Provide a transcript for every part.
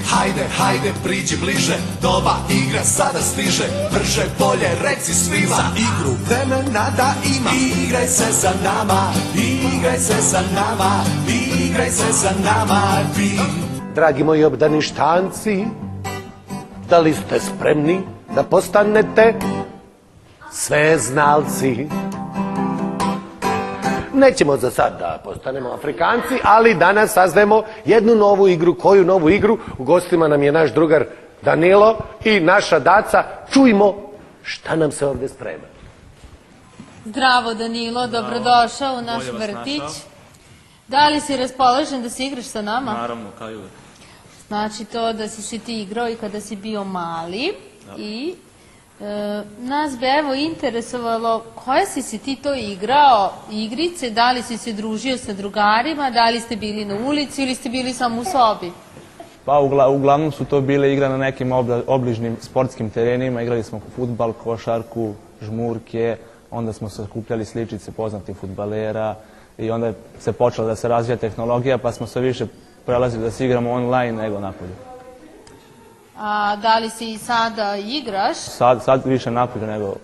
Hajde, hajde, priđi bliže, nova igra sada stiže. Brže, bolje, reci svima, za igru vremena da ima. Igraj se sa nama, igraj se sa nama, igraj se sa nama, vi. Dragi moji obdani štanci, da li ste spremni da postanete sveznalci? Nećemo za sad da postanemo Afrikanci, ali danas saznajemo jednu novu igru. Koju novu igru? U gostima nam je naš drugar Danilo i naša Daca. Čujmo šta nam se ovdje sprema. Zdravo Danilo, dobrodošao u naš vrtić. Da li si raspoložen da se igraš sa nama? Naravno, kao i uvek. Znači to da si se ti igrao i kada si bio mali i nas bi evo interesovalo koje si ti to igrao igrice, da li si se družio sa drugarima, da li ste bili na ulici ili ste bili samo u sobi? Pa uglavnom su to bile igre na nekim obližnim sportskim terenima, igrali smo fudbal, košarku, žmurke, onda smo sakupljali sličice poznatih fudbalera i onda se počela da se razvija tehnologija pa smo sve više prelazili da se igramo online nego napolje. A da li se i sada igraš? Sad više napolje nego...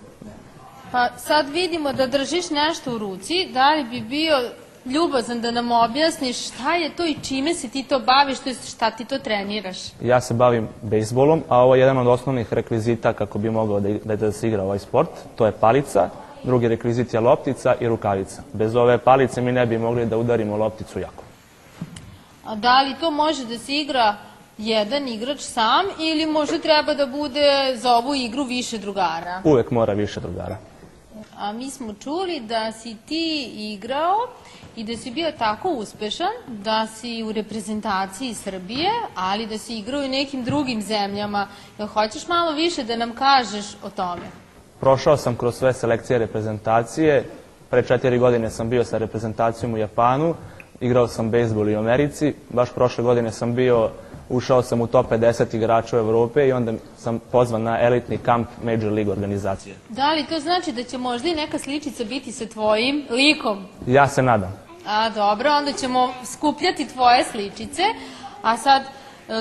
Pa sad vidimo da držiš nešto u ruci, da li bi bio ljubazan da nam objasniš šta je to i čime se ti to baviš, to je šta ti to treniraš? Ja se bavim bejsbolom, a ovo je jedan od osnovnih rekvizita kako bi mogao da se igra ovaj sport. To je palica, drugi rekvizit je loptica i rukavica. Bez ove palice mi ne bi mogli da udarimo lopticu jako. A da li to može da se igra jedan igrač sam ili možda treba da bude za ovu igru više drugara? Uvek mora više drugara. A mi smo čuli da si ti igrao i da si bio tako uspešan da si u reprezentaciji Srbije, ali da si igrao i u nekim drugim zemljama. Jel hoćeš malo više da nam kažeš o tome? Prošao sam kroz sve selekcije reprezentacije. Pre 4 godine sam bio sa reprezentacijom u Japanu. Igrao sam bejsbol i u Americi. Baš prošle godine ušao sam u top 50 igrača u Evrope i onda sam pozvan na elitni kamp Major League organizacije. Da li to znači da će možda i neka sličica biti sa tvojim likom? Ja se nadam. A dobro, onda ćemo skupljati tvoje sličice. A sad,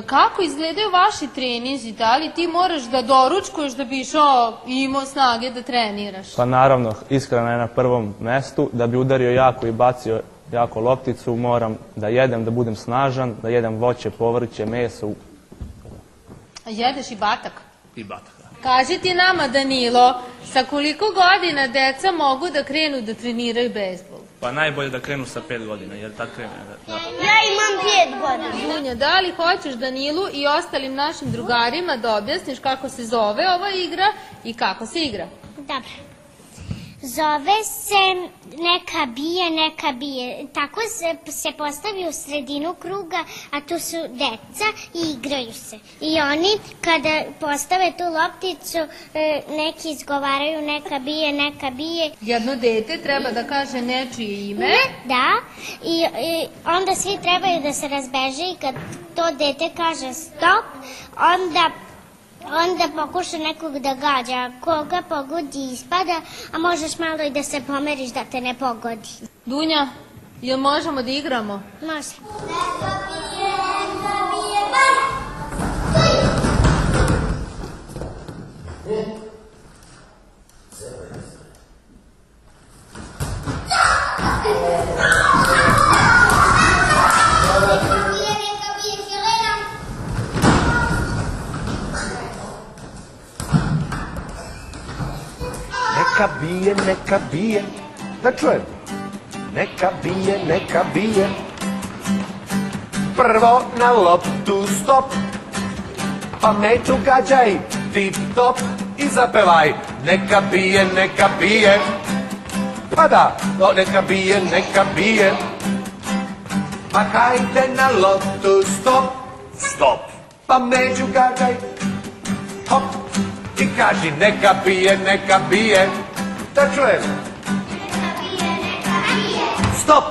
kako izgledaju vaši treninzi? Da li ti moraš da doručkuješ da bi išao i imao snage da treniraš? Pa naravno, ishrana je na prvom mestu. Da bi udario jako i bacio jako lopticu, moram da jedem, da budem snažan, da jedem voće, povrće, meso. A jedeš i batak? I batak, da. Kaži ti nama, Danilo, sa koliko godina deca mogu da krenu da treniraju bejsbol? Pa najbolje da krenu sa 5 godina, jer tako krenu. Ja imam 5 godina. Dunja, da li hoćeš Danilu i ostalim našim drugarima da objasniš kako se zove ova igra i kako se igra? Dobro. Zove se neka bije. Tako se postavi u sredinu kruga, a tu su deca i igraju se. I oni kada postave tu lopticu, neki izgovaraju neka bije. Jedno dete treba da kaže nečije ime. Da, i onda svi trebaju da se razbeže i kad to dete kaže stop, onda pokuša nekog da gađa. Koga pogodi ispada, a možeš malo i da se pomeriš da te ne pogodi. Dunja, jel možemo da igramo? Može. Neka bije, da čujem. Neka bije. Prvo na loptu stop, pa meću gađaj, tip top i zapevaj. Neka bije. Pa da, neka bije. Pa hajde na loptu stop, pa među gađaj, hop. I kaži neka bije, da čujem. Stop!